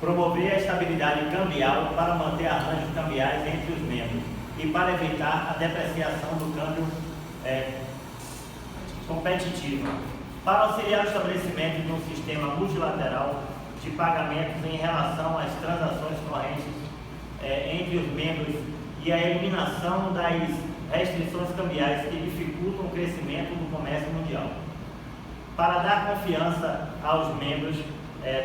promover a estabilidade cambial para manter arranjos cambiais entre os membros e para evitar a depreciação do câmbio competitivo, para auxiliar o estabelecimento de um sistema multilateral de pagamentos em relação às transações correntes entre os membros e a eliminação das restrições cambiais que dificultam o crescimento do comércio mundial, para dar confiança aos membros,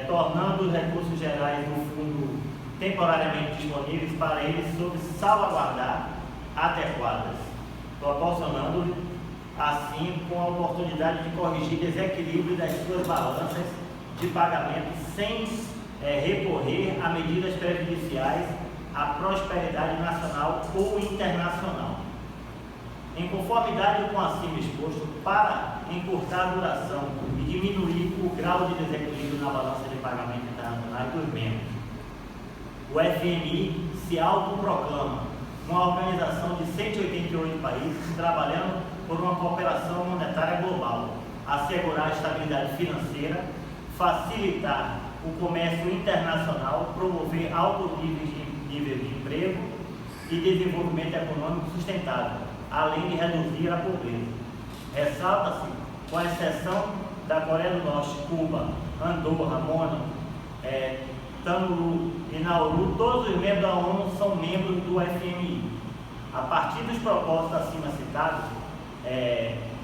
tornando os recursos gerais do fundo temporariamente disponíveis para eles sob salvaguardar adequadas, proporcionando assim com a oportunidade de corrigir desequilíbrio das suas balanças de pagamento sem recorrer a medidas prejudiciais à prosperidade nacional ou internacional. Em conformidade com o acima exposto, para encurtar a duração e diminuir o grau de desequilíbrio na balança de pagamento internacionais dos membros, o FMI se autoproclama uma organização de 188 países trabalhando por uma cooperação monetária global, assegurar a estabilidade financeira, facilitar o comércio internacional, promover altos níveis de emprego e desenvolvimento econômico sustentável, além de reduzir a pobreza. Ressalta-se, com exceção da Coreia do Norte, Cuba, Andorra, Mônaco, Tuvalu e Nauru, todos os membros da ONU são membros do FMI. A partir dos propósitos acima citados,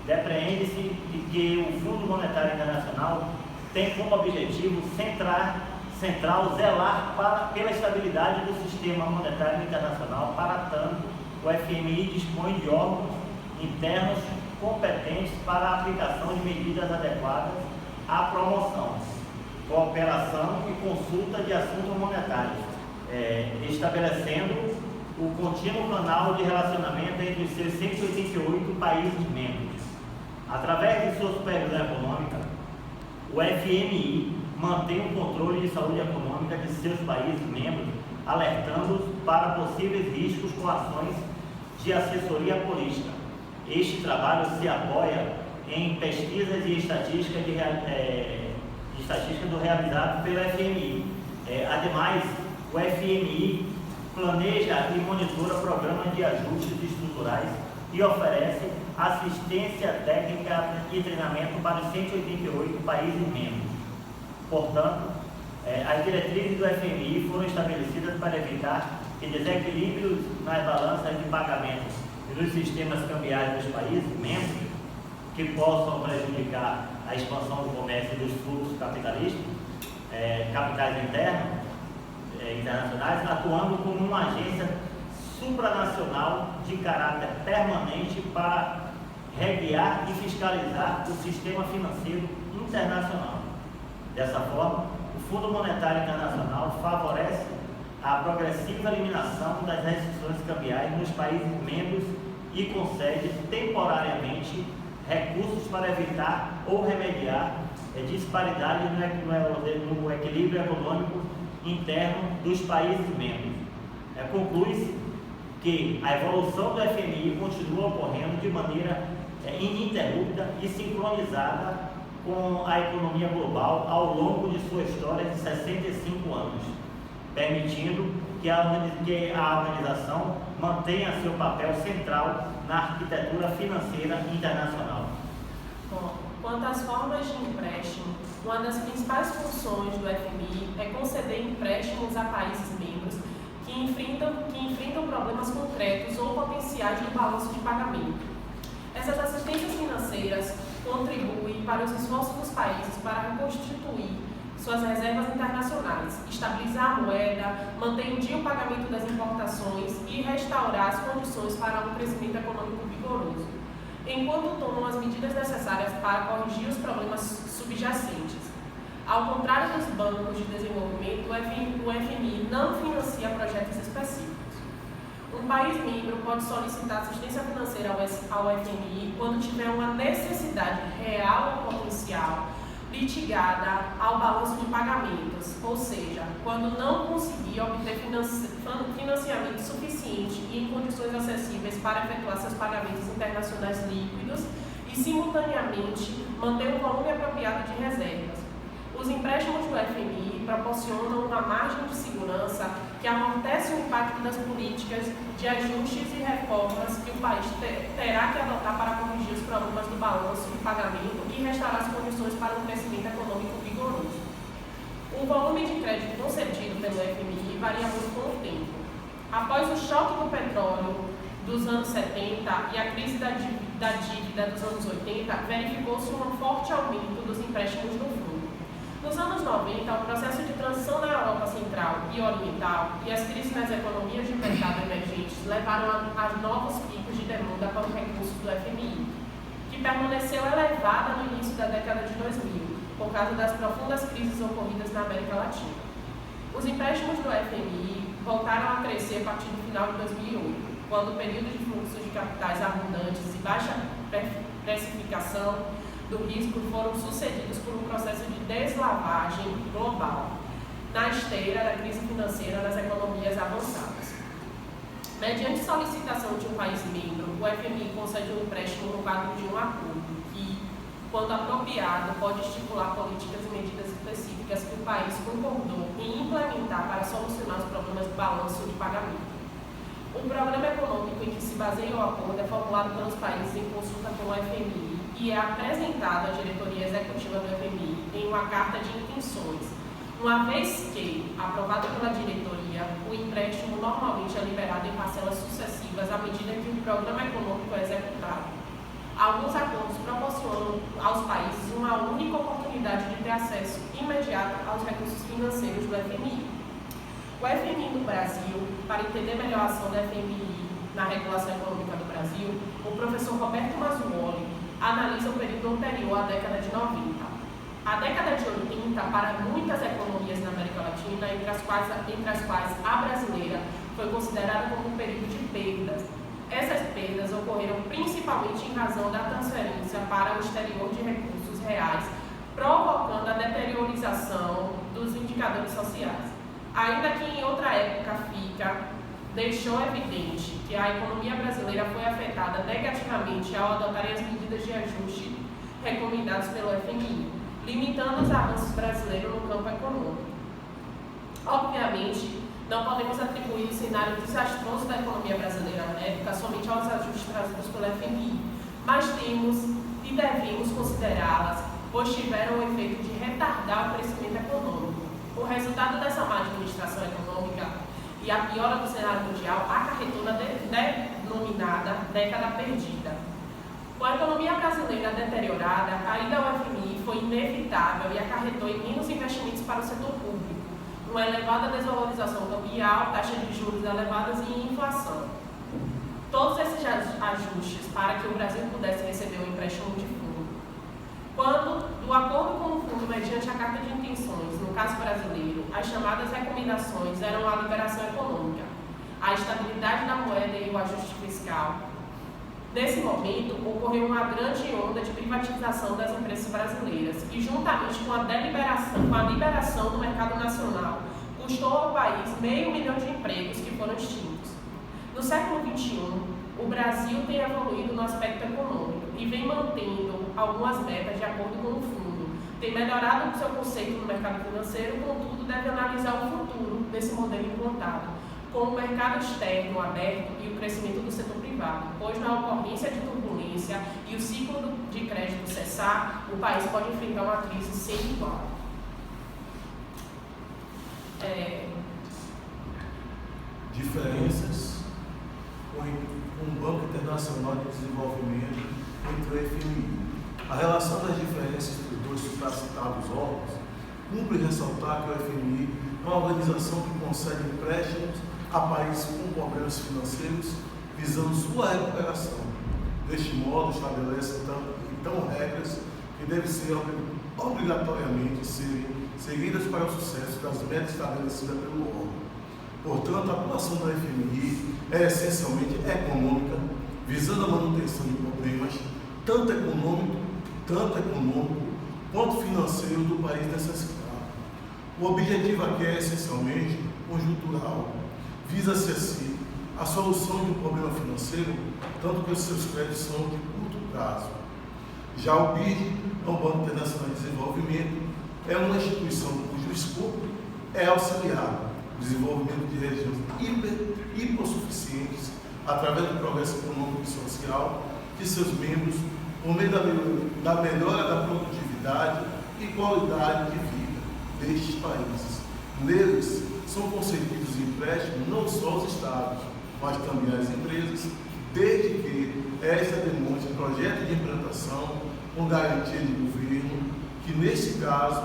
depreende-se de que o Fundo Monetário Internacional tem como objetivo central zelar pela estabilidade do sistema monetário internacional. Para tanto, o FMI dispõe de órgãos internos competentes para a aplicação de medidas adequadas à promoção, cooperação e consulta de assuntos monetários, estabelecendo o contínuo canal de relacionamento entre os seus 188 países membros. Através de sua supervisão econômica, o FMI mantém o controle de saúde econômica de seus países membros, alertando-os para possíveis riscos com ações de assessoria política. Este trabalho se apoia em pesquisas e estatísticas do realizado pelo FMI. Ademais, o FMI planeja e monitora programas de ajustes estruturais e oferece assistência técnica e treinamento para os 188 países membros. Portanto, as diretrizes do FMI foram estabelecidas para evitar que desequilíbrios nas balanças de pagamentos e nos sistemas cambiais dos países membros, que possam prejudicar a expansão do comércio e dos fluxos capitais internos, internacionais, atuando como uma agência supranacional de caráter permanente para reguiar e fiscalizar o sistema financeiro internacional. Dessa forma, o Fundo Monetário Internacional favorece a progressiva eliminação das restrições cambiais nos países membros e concede temporariamente recursos para evitar ou remediar disparidade no equilíbrio econômico interno dos países membros. Conclui-se que a evolução do FMI continua ocorrendo de maneira ininterrupta e sincronizada com a economia global ao longo de sua história de 65 anos, permitindo que a organização mantenha seu papel central na arquitetura financeira internacional. Bom, quanto às formas de empréstimo, uma das principais funções do FMI é conceder empréstimos a países membros que enfrentam problemas concretos ou potenciais no balanço de pagamento. Essas assistências financeiras contribuem para os esforços dos países para reconstituir suas reservas internacionais, estabilizar a moeda, manter em dia o pagamento das importações e restaurar as condições para um crescimento econômico vigoroso, enquanto tomam as medidas necessárias para corrigir os problemas subjacentes. Ao contrário dos bancos de desenvolvimento, o FMI não financia projetos específicos. Um país membro pode solicitar assistência financeira ao FMI quando tiver uma necessidade real ou potencial litigada ao balanço de pagamentos, ou seja, quando não conseguir obter financiamento suficiente e em condições acessíveis para efetuar seus pagamentos internacionais líquidos e, simultaneamente, manter um volume apropriado de reservas. Os empréstimos do FMI proporcionam uma margem de segurança que amortece o impacto das políticas de ajustes e reformas que o país terá que adotar para corrigir os problemas do balanço de pagamento e restaurar as condições para um crescimento econômico vigoroso. O volume de crédito concedido pelo FMI varia muito com o tempo. Após o choque do petróleo dos anos 70 e a crise da dívida dos anos 80, verificou-se um forte aumento dos empréstimos do fundo. Nos anos 90, o processo de transição na Europa Central e Oriental e as crises nas economias de mercado emergentes levaram a novos picos de demanda para os recursos do FMI, que permaneceu elevada no início da década de 2000, por causa das profundas crises ocorridas na América Latina. Os empréstimos do FMI voltaram a crescer a partir do final de 2008, quando o período de fluxos de capitais abundantes e baixa precificação do risco foram sucedidos por um processo de deslavagem global, na esteira da crise financeira das economias avançadas. Mediante solicitação de um país membro, o FMI concede um empréstimo no quadro de um acordo que, quando apropriado, pode estipular políticas e medidas específicas que o país concordou em implementar para solucionar os problemas de balanço de pagamento. O programa econômico em que se baseia o acordo é formulado pelos países em consulta com o FMI e é apresentado à diretoria executiva do FMI em uma carta de intenções. Uma vez que, aprovado pela diretoria, o empréstimo normalmente é liberado em parcelas sucessivas à medida que o programa econômico é executado. Alguns acordos proporcionam aos países uma única oportunidade de ter acesso imediato aos recursos financeiros do FMI. O FMI no Brasil, para entender melhor a ação do FMI na regulação econômica do Brasil, o professor Roberto Mazzuoli analisa o período anterior à década de 90. A década de 80, para muitas economias na América Latina, entre as quais a brasileira foi considerada como um período de perdas. Essas perdas ocorreram principalmente em razão da transferência para o exterior de recursos reais, provocando a deteriorização dos indicadores sociais. Ainda que em outra época deixou evidente que a economia brasileira foi afetada negativamente ao adotarem as medidas de ajuste recomendadas pelo FMI, limitando os avanços brasileiros no campo econômico. Obviamente, não podemos atribuir o cenário desastroso da economia brasileira na época somente aos ajustes trazidos pelo FMI, mas temos e devemos considerá-las, pois tiveram o efeito de retardar o crescimento econômico. O resultado dessa má administração econômica e a piora do cenário mundial acarretou na denominada década perdida. Com a economia brasileira deteriorada, a ida ao FMI foi inevitável e acarretou em menos investimentos para o setor público, uma elevada desvalorização cambial, taxas de juros elevadas e inflação. Todos esses ajustes para que o Brasil pudesse receber um empréstimo de fundo. Quando, do acordo com o fundo mediante a carta de intenções, no caso brasileiro, as chamadas recomendações eram a liberação econômica, a estabilidade da moeda e o ajuste fiscal. Nesse momento, ocorreu uma grande onda de privatização das empresas brasileiras, que, juntamente com a liberação do mercado nacional, custou ao país 500 mil de empregos que foram extintos. No século XXI, o Brasil tem evoluído no aspecto econômico e vem mantendo algumas metas de acordo com o fundo. Tem melhorado o seu conceito no mercado financeiro, contudo, deve analisar o futuro desse modelo implantado, com o mercado externo aberto e o crescimento do setor privado, pois na ocorrência de turbulência e o ciclo de crédito cessar, o país pode enfrentar uma crise sem igual. Diferenças com o Banco Internacional de Desenvolvimento entre o FMI. A relação das diferenças entre os dois supracitados órgãos cumpre ressaltar que o FMI é uma organização que concede empréstimos a países com problemas financeiros visando sua recuperação. Deste modo, estabelece então regras que devem ser obrigatoriamente serem seguidas para o sucesso das metas estabelecidas pelo órgão. Portanto, a atuação da FMI é essencialmente econômica, visando a manutenção de problemas tanto econômico quanto financeiro do país necessitado. O objetivo aqui é essencialmente conjuntural, visa-se assim a solução de um problema financeiro, tanto que os seus créditos são de curto prazo. Já o BID, o Banco Internacional de Desenvolvimento, é uma instituição cujo escopo é auxiliar o desenvolvimento de regiões hipossuficientes através do progresso econômico e social de seus membros, por meio da melhora da produtividade e qualidade de vida destes países. Neles são concedidos empréstimos não só aos Estados, mas também às empresas, desde que esta demonstre projeto de implantação com garantia de governo, que neste caso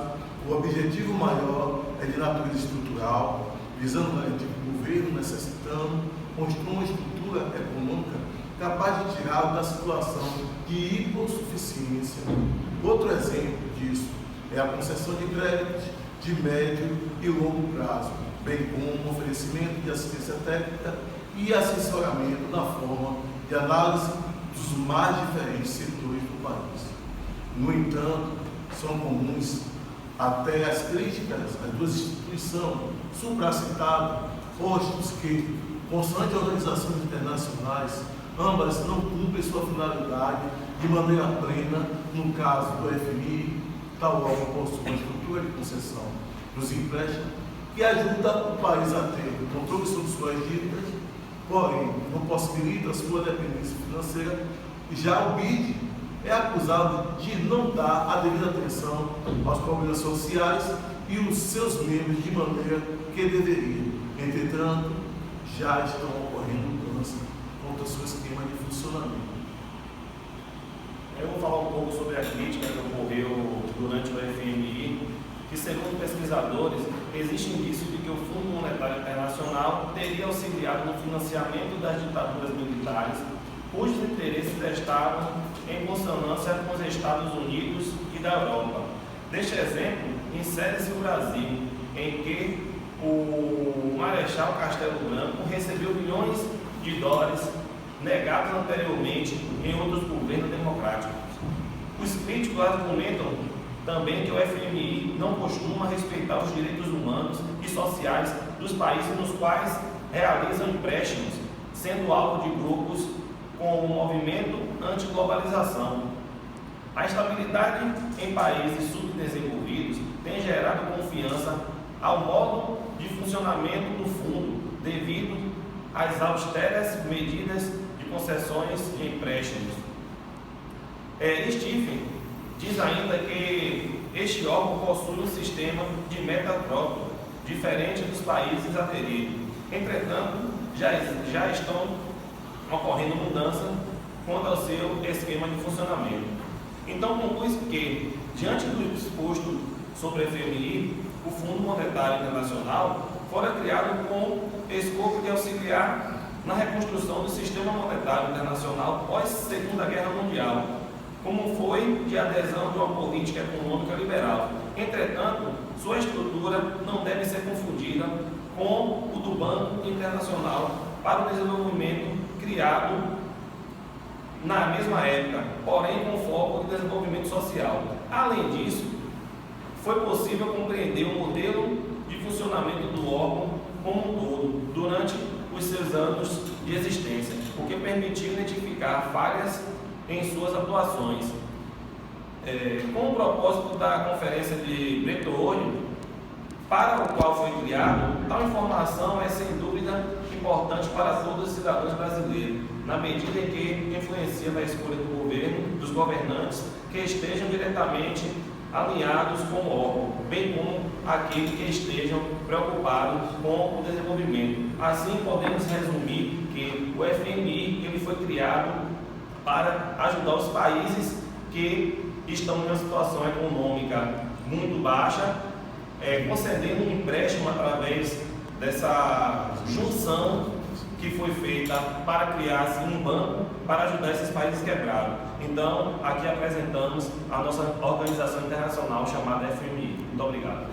o objetivo maior é de natureza estrutural, visando garantir que o governo necessitando construir uma estrutura econômica capaz de tirá-lo da situação de hipossuficiência. Outro exemplo disso é a concessão de créditos de médio e longo prazo, bem como o oferecimento de assistência técnica e assessoramento na forma de análise dos mais diferentes setores do país. No entanto, são comuns até as críticas às duas instituições supracitadas, postos que, consoante organizações internacionais, ambas não cumprem sua finalidade de maneira plena. No caso do FMI, tal órgão possui uma estrutura de concessão dos empréstimos que ajuda o país a ter o controle sobre suas dívidas, porém não possibilita a sua dependência financeira. Já o BID é acusado de não dar a devida atenção aos problemas sociais e os seus membros de maneira que deveria. Entretanto, já estão ocorrendo mudanças quanto ao seu esquema de funcionamento. Eu vou falar um pouco sobre a crítica que ocorreu durante o FMI, que, segundo pesquisadores, existe indício de que o Fundo Monetário Internacional teria auxiliado no financiamento das ditaduras militares, cujos interesses estavam em consonância com os Estados Unidos e da Europa. Neste exemplo, insere-se o Brasil, em que o Marechal Castelo Branco recebeu milhões de dólares negados anteriormente em outros governos democráticos. Os críticos argumentam também que o FMI não costuma respeitar os direitos humanos e sociais dos países nos quais realizam empréstimos, sendo alvo de grupos com o movimento anti-globalização. A estabilidade em países subdesenvolvidos tem gerado confiança ao modo de funcionamento do fundo, devido às austeras medidas de concessões de empréstimos. Stephen diz ainda que este órgão possui um sistema de meta próprio, diferente dos países aderidos. Entretanto, já estão ocorrendo mudanças quanto ao seu esquema de funcionamento. Então, conclui que, diante do exposto sobre o FMI, o Fundo Monetário Internacional fora criado com o escopo de auxiliar na reconstrução do sistema monetário internacional pós-Segunda Guerra Mundial, como foi de adesão de uma política econômica liberal. Entretanto, sua estrutura não deve ser confundida com o do Banco Internacional para o Desenvolvimento, criado na mesma época, porém com foco de desenvolvimento social. Além disso, foi possível compreender o modelo de funcionamento do órgão como um todo durante os seus anos de existência, o que permitiu identificar falhas em suas atuações. Com o propósito da Conferência de Bretton Woods, para o qual foi criado, tal informação é sem dúvida importante para todos os cidadãos brasileiros, na medida em que influencia na escolha do governo, dos governantes que estejam diretamente alinhados com o órgão, bem como aqueles que estejam preocupados com o desenvolvimento. Assim, podemos resumir que o FMI ele foi criado para ajudar os países que estão em uma situação econômica muito baixa, concedendo um empréstimo através dessa junção que foi feita para criar assim, um banco para ajudar esses países quebrados. Então, aqui apresentamos a nossa organização internacional chamada FMI. Muito obrigado.